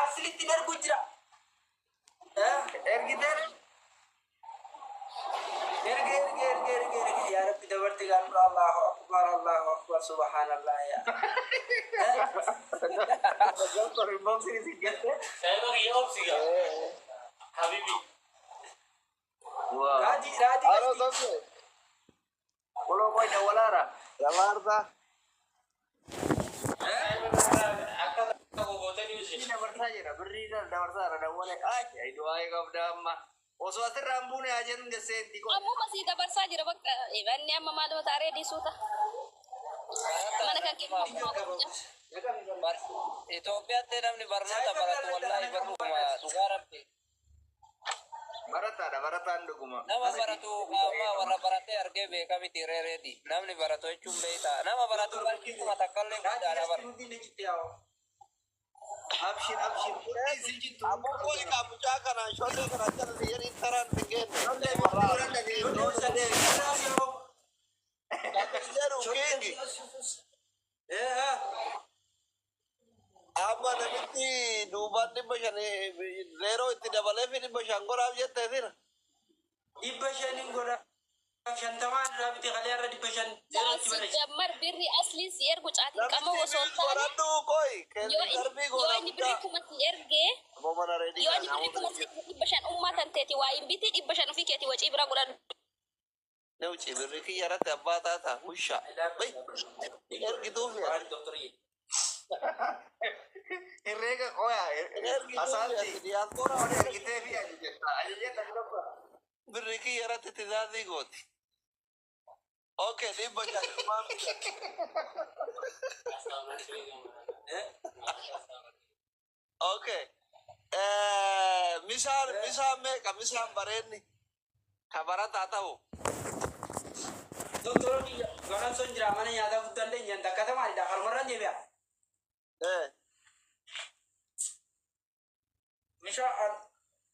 أصلي تنر كجرا إرجع يا رب دورت قال الله أكبر سبحان الله يا دكتور المصري سجلته saya lagi opsi ya habibi wah radi halo dokter kalau kau jawalara jawarta akan aku boten ini dapat saja beri dapat saja ada boleh aja itu aja kau dah Oswati rambune aja nggak senti kok. Kamu masih dapat saja dapat ibannya mama do tare di suta. Mana kan kita Ethiopia teram ni barna ta barat wallahi baru ma dugaram pe. Barata ando kuma. Nama baratu kama warna barate arge be kami tirere di. Namni barato chumbe ita. Nama baratu barki kuma takalle ada bar. Abshir Abu boleh kamu cakap nak sholat kerajaan liar interan tinggal. Apa nanti duban di bagian zero tidak boleh di bagian korang je tadi na. Di bagian korang shantaman rabi kalian di bagian zero tidak jamar beri asli siar kucati kamu wasota. Korang tu koi. Yo ini beri kumat siar ge. Yo ini beri kumat di bagian umat teti wa imbiti di bagian fikir tiwa cibra guran. Nih cibra kira apa tata musya. Baik. Gitu ya. Dokter ini. Irega koya. Asal dia orang kita dia aja. Aja tak berapa. Beri kira tidak digoti. Oke, di bagian mana? Oke. Misal kami sambarin nih. Kabaran tak tahu. Dokter ini, kalau sonjra mana yang ada hutan deh, yang tak kata mana dah kalau orang dia. Misal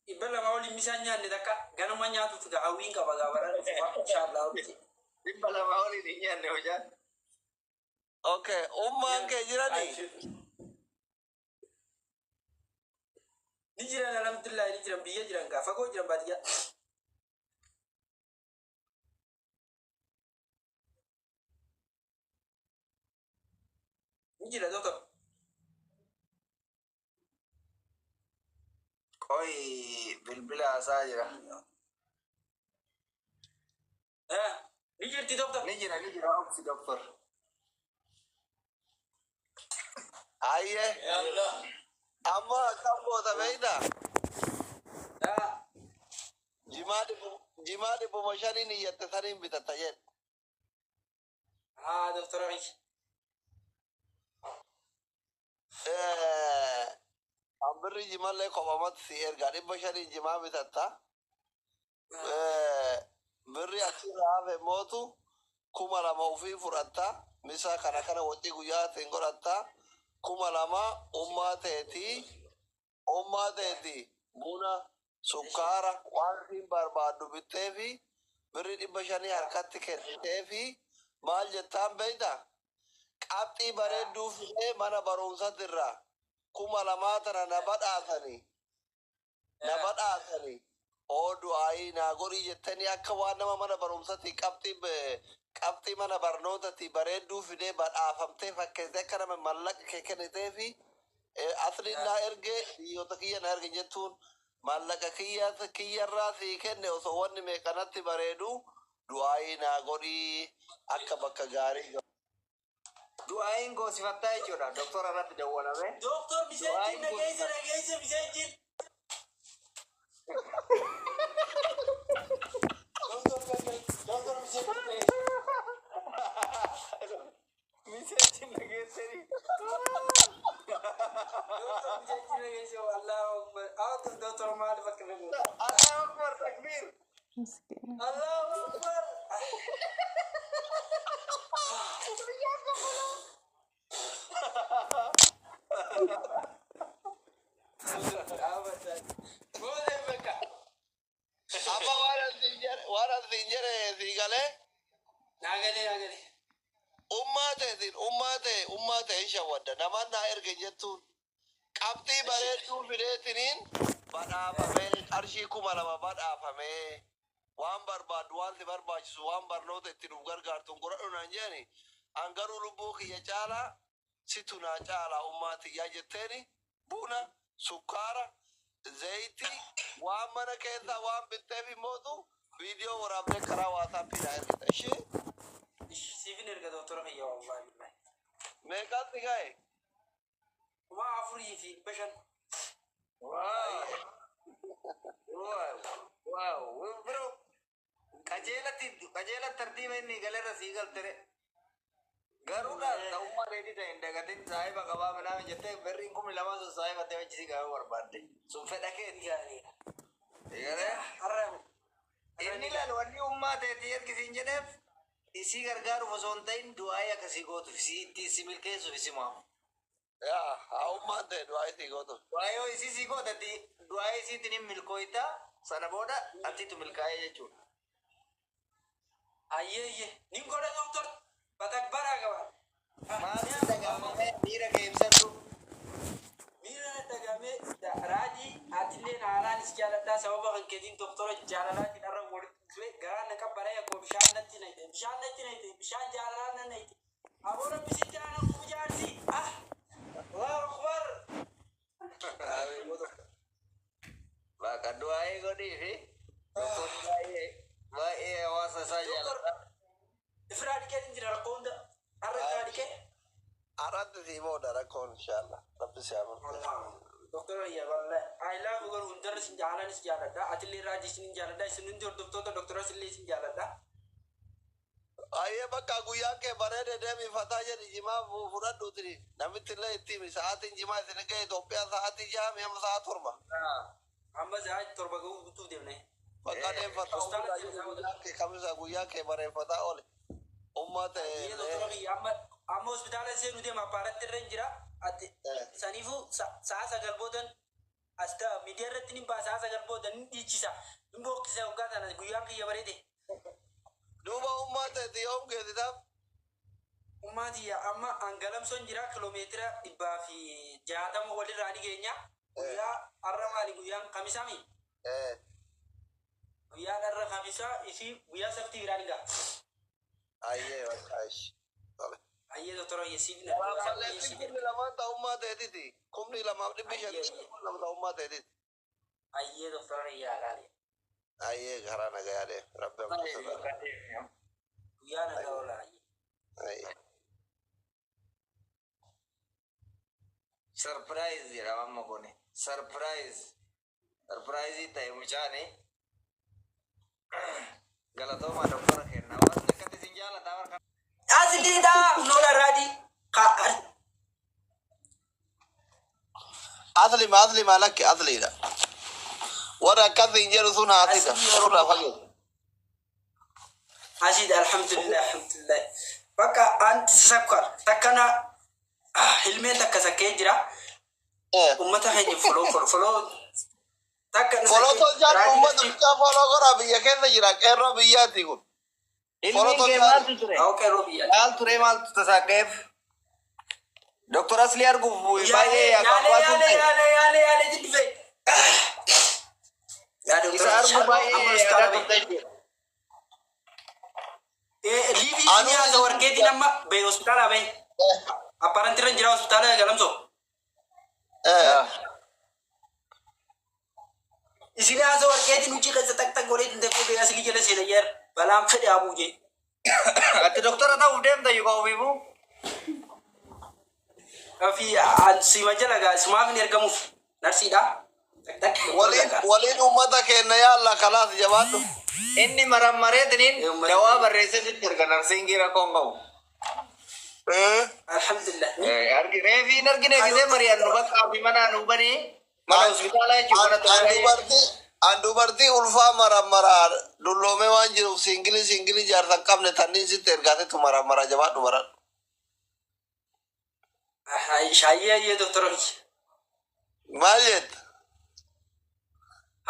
ibalah mauli misalnya ni tak gana mana tu tidak awing kabagabaran, insyaallah. Ibalah mauli ni yang ni hujan. Oke, umang ke jiran ni. Ni jiran alhamdulillah ni jiran biaya jiran kafa ko jiran badia. Ni jiran dokter. Koi bila saja. Ni jiran ti dokter. Ni jiran si dokter. Ayah. Ya Allah. Amma kamu tak beda. Jima di promotion ini ya tertarik bisa tanya. Dokter ini. Amberi jima le komamat sier gari promotion ini jima bisa ta. Beri akhirnya ave motu kumala maufi furata. Misal kana wati guya tenggorata. Kumalama umma teti buna sukara wanti barbadu bitevi beri dibashani harkati kentevi mal jetam beda kapti bare dufne mana barungsa dirra kumalama tara nabat asani odu ai nagori jetani akwana mana barungsa ti kapti mana barnota ti bare dufne bad afamte fakkeze kana mallak kekenete fi asli na erge yotakiya na erge jetun mallaka kiya rasi kenne oso wonni me kanatti baredu duai na gori akka bakka gari Duain go sifatai jodoh. Dokter anak tidak wala me. Dokter bisa jin nagaysa bisa jin. Dokter bisa jin. Bisa jin nagaysa ni. Dokter bisa jin nagaysa Allahu Akbar. Dokter mal pakai me. Allahu Akbar takbir. Allahu Akbar. Apa waran sinjare sigale? Nagale. Ummate isha wadda naman na erge jettu qabxii bareedduu fideetiniin badhaafamee qarshii 2000 badhaafamee waan barbaaddu wanti barbaachisu waan barnoota itti nuuf gargaartuun godhadhu naan jedhani angaruu lubbuu kiyya caalaa situ naa caalaa ummaatiyyaa jetteeni buna sukkaara zayti waan mana keessa waan bitteef immootu viidiyoo waraabnee karaa waasaappii naa ergita ishee siifin erga doktora kiyya wallahi billahi meeqaatti gahe kuma 4 fi 5 Wow, bro. Kajela tartiiba inni galerra sii galtere. Garuudha ta'ummaa dheedhii ta'e dagatiin saahiba qabaa manaa jettee birriin 2000 sun saahiba ta'e wajjisi qabee barbaadde. Sun fedha keeti. Inni laal wanni ummaa ta'eeti ergisiin jedheef isii gargaaruuf osoo hin ta'in du'aayii akkasii gootuuf itti si milkeessuuf isi maamu. yaa haa ummaan ta'e du'aa isii gootu Du'aayoo isii si gootatti du'aayii isiitiin hin milkooyta sana booda atiitu milkaa'ee jechuudha. ayyee nin godha doktor batakbaraa qaba Maaliif dagaamamee dhiira kee ibsadhu? miira dagamee raajii atilleen haaraanis jaaladhaa sababa kan keetiin doktora jaalalaatiin irra walitti dhufe garaa na qabbaree akkoo bishaan natti nayte bishaan jaalalaa na nayte aboora bisitti aanan kujaarsi Allahu akbar Bakka du'aayii godhii fi baay'ee hawaasa isaa jaalladha. ifraa dhikeen jira rakkoo hunda har'a ifraa dhikee aratti sii booda rakkoon inshaallah rabbi si amantu doktora yaa wallahi I love you hundarra sin jaalanis jaaladha atillee raajii sin jaaladha isin hundi hordoftoota doktora sillee sin jaaladha ayyee bakka guyyaan kee bareede deemii fataa jedhi jimaa fudhadhu tiri namitti illee itti himi sa'aatiin jimaa isin ga'e Itoophiyaa sa'aatii 6 amma sa'a 7 amma sa'aatii 7 ga'uu guutuu deemne bakka deemfata kamisa guyyaa kee bareeffataa oole ummaa ta'e doktora kiyya amma hospitaala seenu deema appaarratti irra hin jira ati saniifuu sa'a 9 boodan asta miidiyaa irratti ni baa sa'a 9 boodan ni dhiichisa ni bookkisa waggaa sana guyyaan kiyya bareede duuba ummaa ta'e yoom geessitaaf ummatiya amma angalamsoon jira kiiloomeetira 160 walirraa ni geenya guyyaa har'a maali guyyaan kamisami guyyaan har'a kamisaa isii guyyaa saftii biraan egaa ayyee wakkaash ayyee doktora yesiif kumni lamaan ta'ummaa ta'etiti kumni lamaaf 500 ta'ummaa ta'etiti ayyee doktora yaalaale ayyee karaa nagayaa deem rabbi ammasata guyyaa nagaa oola ayyee Surprise jedhama amma kuni. Surprise ta'e mucaani. Galatoomaa doktora kenna. Waan akkatti isin jaalataa warra asiliidha nola raadi aslima lakki asliidha warra akkasiin jedhu sun haatidha surraa fageessa asid alhamdulillah bakka anti sakkar takkana hilmeen takka sakkee jira ummata keenya foloo takka folotoo jaan ummata bichaa foloo godhaa biyya keessa jira qeerroo biyyaatti kun ilmi kee maaltu ture? okay robiya Maal ture maaltu tasaaqeef? Doktor Asli arguuf baay'ee akkaatu ta'e. yaale jiddife Isa arguu baay'ee akkaatu ta'e. liivi nyaata warqeetiin amma bee hospitaala bee apparantirra jira hospitaala galamsoo isin haasa warqeetiin hojii keessa taktak godhee dindafee bee asilii jala seena yeer balaan fedhe abuu jee Ati doktora ta'uuf deemta yoo ofiifu? fi sima jala gaa simaaf hin ergamuuf narsiidha waliin ummata keenya yaalla kalaas jabaadhu Inni marammareetiniin dawaa barreessee sitti erga narsiingii rakkoon qabu. alhamdulillah Reefiin argine gisee mari'annu bakka fi manaa nu banii mana hospitaalaa jechuudha. an dubartii ulfaa marammaraa dulloomee waan jiruuf singilii jaarsan qabne tanniin sitti ergaatetu marammaraa jabaadhu maradhu shaayee doktora maal jetta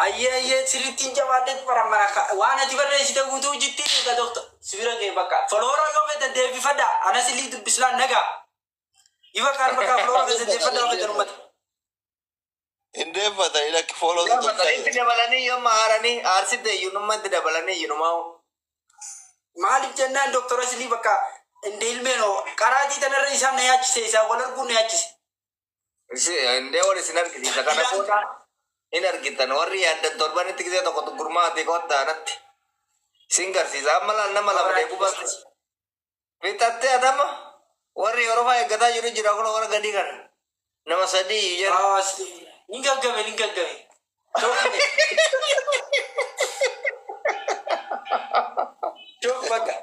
ayyee sirrittiin jabaadheet maramara waan ati barreessite guutuu jittiin eega doktor sibira kee bakka foloora yoo fedhan deebifadha ana silii dubbislaan nagaa ifa kaan bakka foloora fedhan deebifadha fedhan ummata Indeeffata ila follow Yaa batanii dabalanii yoo maaranii aarsite iyyuumatti dabalanii iyyuumaa. Maaliif jennaan doktora Aslii bakka indee ilmeenoo qaraatii tanarra isaan na yaachise isaan wal arguun na yaachise. Indee wal isin argisiisa kana booda hin argitan warri yaaddan torbanitti gisee tokko gurmaati kottaa natti. Isin garsiisa amma nama lama deebuu baasti. Bitattee adama warri Oromaa eeggataa jiru jira kun warra gadi kana. Nama sadii jira. Ni gaggame. Coba bakka.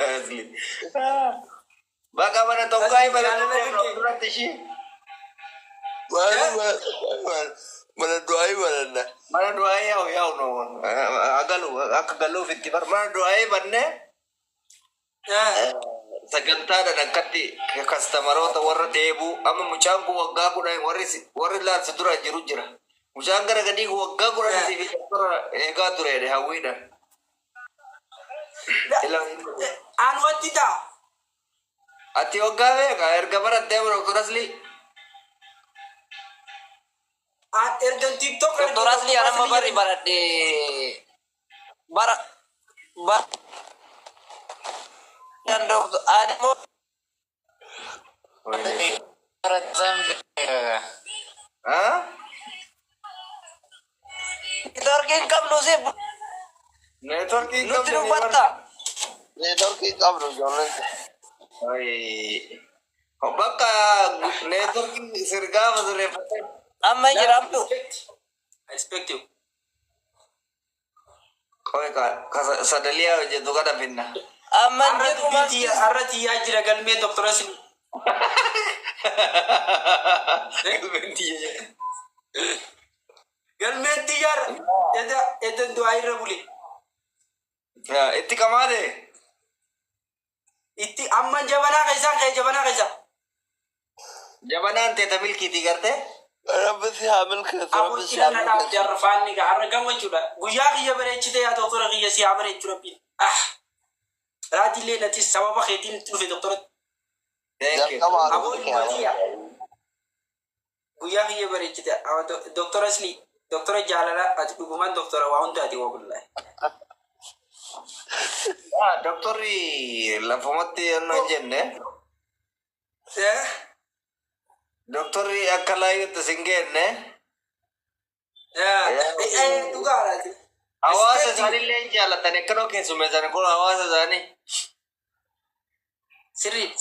Asli. Baka mana tongkai mana duratti shi. Mana doai mana. Mana doai ya no. Agalu fitti bar mana doai banne. Sagantaa dadhakkatti kastamarota warra deebuu amma mucaan kun waggaa kudhan warri laansa dura jiru jira. Mucaan gara gadii kun waggaa kudhan fi eegaa ture hawwiidhaan. Anu wanti ta'a. Ati waggaa beeka erga barattee Dr. Asli. Ergan TikTok Dr. Asli anama bari baradhe bara dan dokter ada mau Hah? networking kam lu sih Networking lu tidak bata Networking kabro jolle. Oi. Kau baka networking sirga masure. amma jiram tu I respect you. Kau sadalia je tu kada pinna. amma jiru masih Arrati ya jira galme doktor Aslii. Galme tijar. Eda doa irra buli. Ya, itu kamade. Itti amma jabana kaisa. Jabanan teta milki tigarte. Rabbi si hamil ke Abu rabbi si tidak hamil ada ke. jarfan ni ka argam wajuda. Guya kiya bare chite ya doktor kiya si amare churapi. Rajile nati sababa khetin tufe doktor. Thank you. Abu wajia. Guya kiya bare chite doktor Aslii. Doktor jalala ati duguman doktor wa unta ati wallahi. Ah, doktori la famatti anno jenne. Doktori akalai itu singenne. Dugara. Awasa sari len jalatan ekano ke sumezana ko awasa zani. Sirri.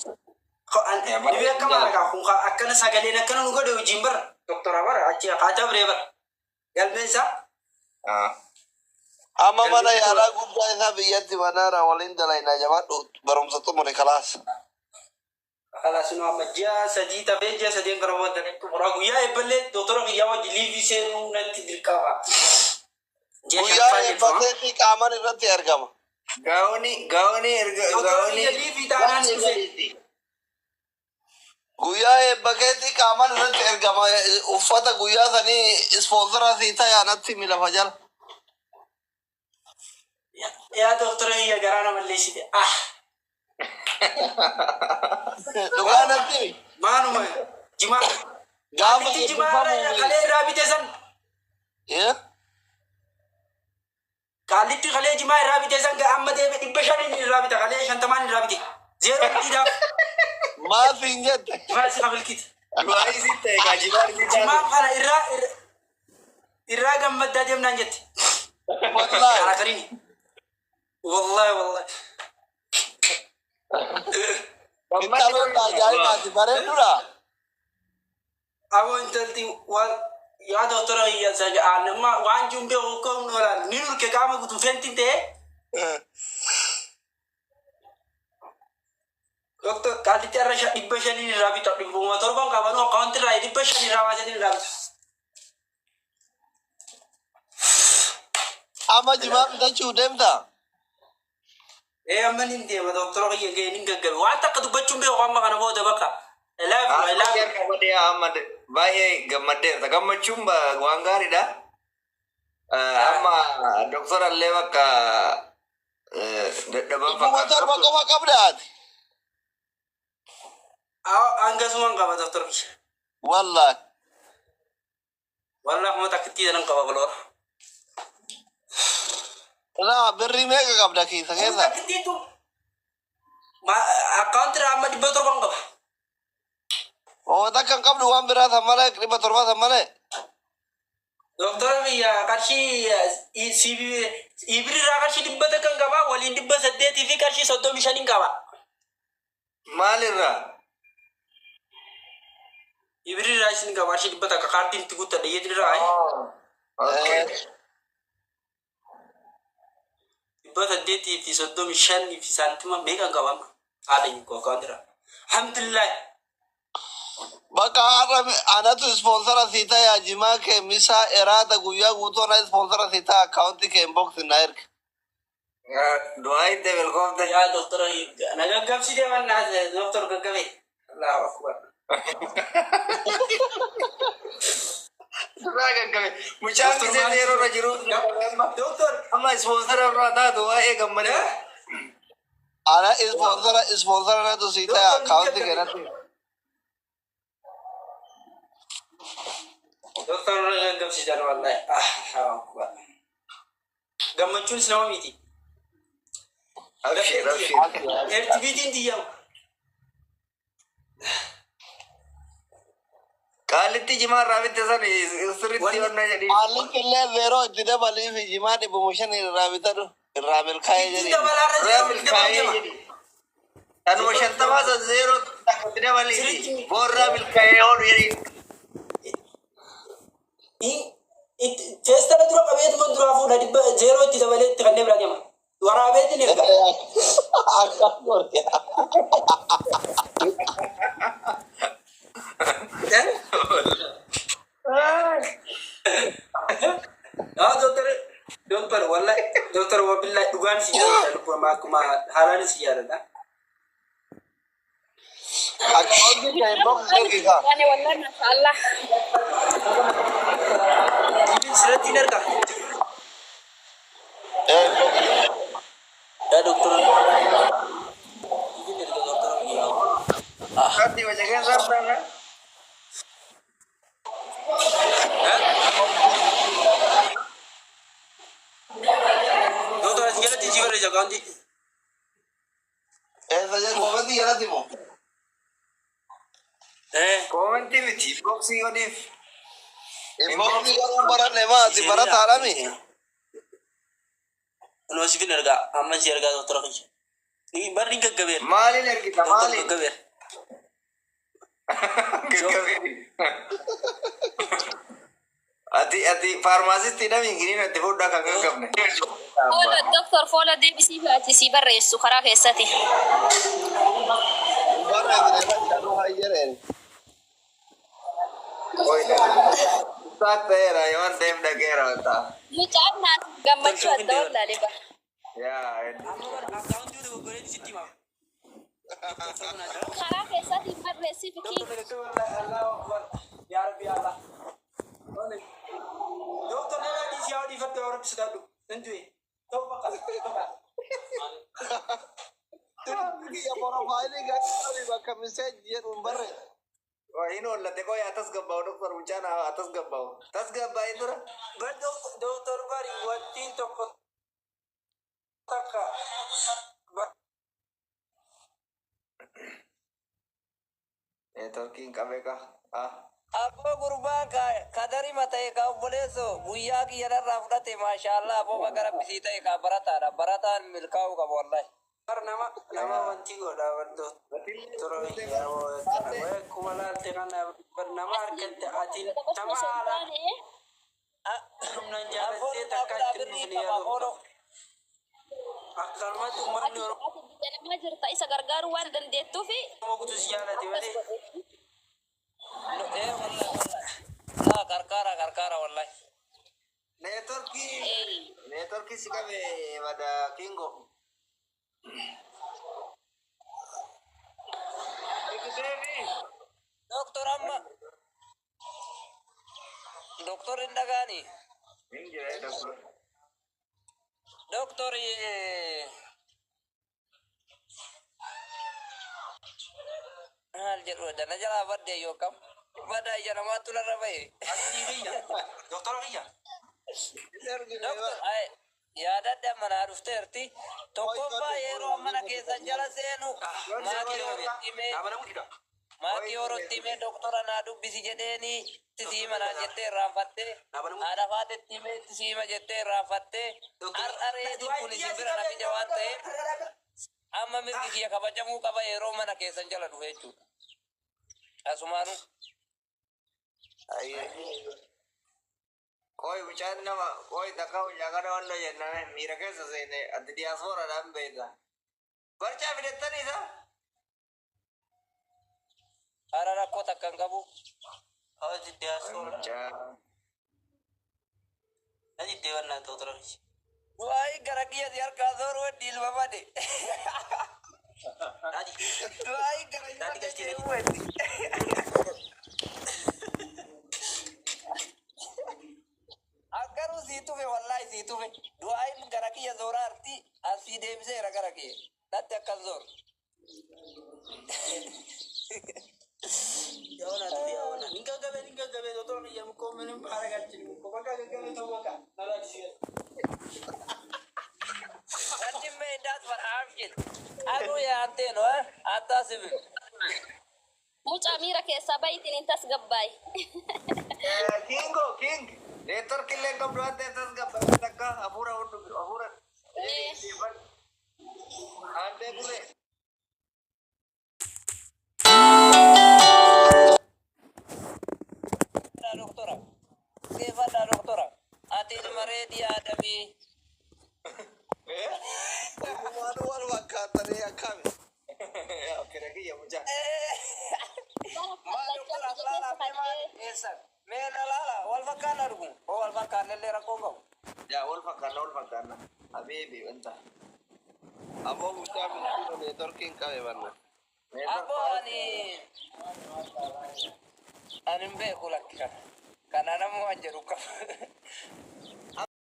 Dia kemana kau? Kau akan sagale nak kena nunggu dua jimber. Doktor apa? Aci kata berapa? Galbensa? Ah. Amma mana yara guddaa isaa biyyatti manaara waliin dalayna jabaadhu barumsatu mure kalaas. Kalau sunu amma jia sadi tapi jia sadi yang kerawat dan itu orang guyya ebale doktor guyya wajib livi senu nanti dirkawa. Guyyaa eebbateetti qaaman irratti argama. Gauni livi tanan sufi. Guyyaa eebbakeetti qaaman irratti argama. Uffata guyyaa sanii ispoonsara sii tayaanatti milafa jala. Ya doktor guyya garana malleessite. Dhugaanatti Manuma jima. gaafa Itu jima kale rabite san. Kalitti kale jima rabite san ga amma debe dibashani ni rabite kale shantaman ni rabite. Zero tidak. maaf hin jette. Masih kabel kit. Duai sitte gajibar Jima kana irra gammadda deemnaan jette. Wallahi. Kana karini. Wallahi. Kitaabota ajaa'ibaati bareedudha. Abo intalti ya doktora iya saja anama waan jumbe hukum nolan ninur ke kama gutu fentinte. Doktor kali tiara syak dibashani ni rabi tak dibu motor bang kawan no counter rai dibashani rawaja ni rabi. Amma jimaa bitachuu deemta. Amanin dia doktor iya gini gagal. Wanta katu bacumbe wama kana boda baka. I love Biar kamu dia amat baik gemader. Kamu cumba wangari dah. Ama dokter lewat ke dalam Ibu motor bakka berat. angga semua enggak doktor. Wallahi. Wallah kuma takkitti nan qaba baloo. Raa birrii meeqa qabda keessa keessa? Takkitti tu account ra amma 700 qaba. Oo takka hin qabdu waan biraa san malee 700 san malee. Doktor biyya qarshii ibirraa qarshii 100 kan qaba waliin 800 fi qarshii 35 qaba. Maalirraa? Ibirraa isin qaba qarshii 100 akka kaartiin itti guuttadha yedirraa. Okay. 800 fi 35 fi saantima meeqa qaba? Haala hin qoqqoodira. Alhamdulillah. Bakka har'a anatu sponsora si ta'e ajimaa kee misaa eraata guyyaa guutuu ana sponsora si ta'e akkaawuntii kee inbox na erga. Du'aa itti bilkoofte. Ya doktor na gaggabsi deeman na doktor gaggabe. Allahu akbar. Duraa gaggabe. Mucaan gisee yeroo irra jiru. Doktor Amma sponsora irraa taatu waa'ee gammadee. Ana sponsora natu si ta'e akkaawuntii kee natti. doktor gaggabsi jar wallahi. Allahu akbar. Gammachuun sinama miti. Abshir. FTVtiin diyyam. Qaalitti jimaa irraa bitte san sirriitti wanna jedhi. Haalli qillee zeeroo itti dabalii fi jimaa 500 irraa bitadhu irraa milkaa'ee Itti jedhee. dabalaarra Raamil jiru kaayee jedhi. Kanuma shantamaa san zeeroo itti dabaliiti. Boorraa milkaa'ee oolu jedhi. Teessara dura qabeetuma duraa fuudha dhibba zeeroo itti dabalee itti kanneen biraa deema. Waraabeetiin erga. Akkas godhe. Doktor wallahi doktor wabillahi dhugaan si yaadadha lubbuma akkuma haalaan si yaadadha. Akkaawuntii kee inbox ergisaa. Ani wallahi mashallah. Ibin sirratti erga. Ya doktor. Ibin erga doktor. Kati wajah kan sarta kan? Doktor asjalatti jibarre jaganti. Saja komentii jalatti moo? Komenti miti. Boksi odif. Inboxii garuu baranne maati barataadhami. Anu sifin erga amma si erga doktor kiji. Ni barri gaggabeer. Maalin ergita Doktor maalin? gaggabeer. Ati farmaasisti namni gini natti fudhaa kan gaggabne. Fola doktor fola deebisii fi ati si barreessu karaa keessatti. Barre bine facciano hayyereen. Oile. Saatteera yoon deem dhageera wata. Mucaan naas gammachuu adda wallaalee bara. Yaa. Akaunti udah gogolein di situ, Mam. Karaa keessatti barreessii fi kii. Ya Rabbi Allah. Dokter nana di siapa di fatwa orang sudah tu. Tentu. Tahu bakal. Ya profaili gadi bakka message jedhu barre. Wah ini olah teko ya atas gabbau dokter bencana atas gabbau. Tas gabbau itu lah. Dokter bari wati toko taka. Turki KPK. Abbo gurbaan kadari mata'e ka obboleesso guyyaa kiyyarraa fudhate maashaallah abbo magara bisii ta'e ka barataadha barataan milkaa'uu qaba wallahi. Nama wanti godha wanto. Toro kumala tekan nama argate atin nama ala. Namnan jaalate takka itti ya. Akkalma umarni oro. Ati nama jirta isa gargaaru waan dandeettuu fi. Mau kutus jaalate wale. Wallahi. Karkara wallahi. Networki sih kami pada Kingo. Doktor amma. Doktor indagani. Minjir dokter. Doktor hal jedhu dana jala badde yo kam. Bada ijana matu la rabai. Ati kiyya. Doktora kiyya. Doktor ay yaada da mana rufterti tokko ba yero mana keessa jala seenu maaki orottime Nama namu tidak. maaki orottime doktora na dubbisi jedheeni tisima na jette raafatte haadha faatettime tisima jette raafatte ar'areeti kun isin bira na fide waan ta'eef amma mirgi kiyya kabajamuu qaba yeroo mana keessan jala dhufe jechuudha. Asumaanu Koi bican nama, koi takau jaga da wanda ya na mira kesa sene ati diaspora dan beda. Barca fidetan isa. hara rakkoo takkan qabu. Ati diaspora. Barca. Ati dewan na doktora kiyya. Waa'ee gara kiyyaatti harkaa zooruu heddi ilma bade. Ati. Waa'ee gara Tadi kiyyaatti kasih ilma heddi. Akkaruu sii tufe wallaahi sii tufe. Du'aayin gara kiyya zooraa arti asii deebiseera gara kiyya. Natti akkas zoor. Yawana tu yawana. Ninga gabe doktora kiyya mukko menim para gachin mukko baka gabe to baka. Nala kiyya. Nanti mendat berarti. Aku ya ante no atas ibu. Mucaa miira keessaa bayitiin intas gabbaay. Kingo, king. Letter kille kam doan tetas ga takka apura undu apura. Ande kure. Doktora. Kefada doktora. Ati mare dia adami. Manu wal wakatane akame. Oke lagi ya muja. Ma doktora lala memang esak. Mena lala wal fakana rugu. Oh wal fakana le rakongo. Ya wal fakana. Habibi entah. Abo mutam itu netor king kawe banna. Aku ani mbe kulakka. Kana namu anjeruka.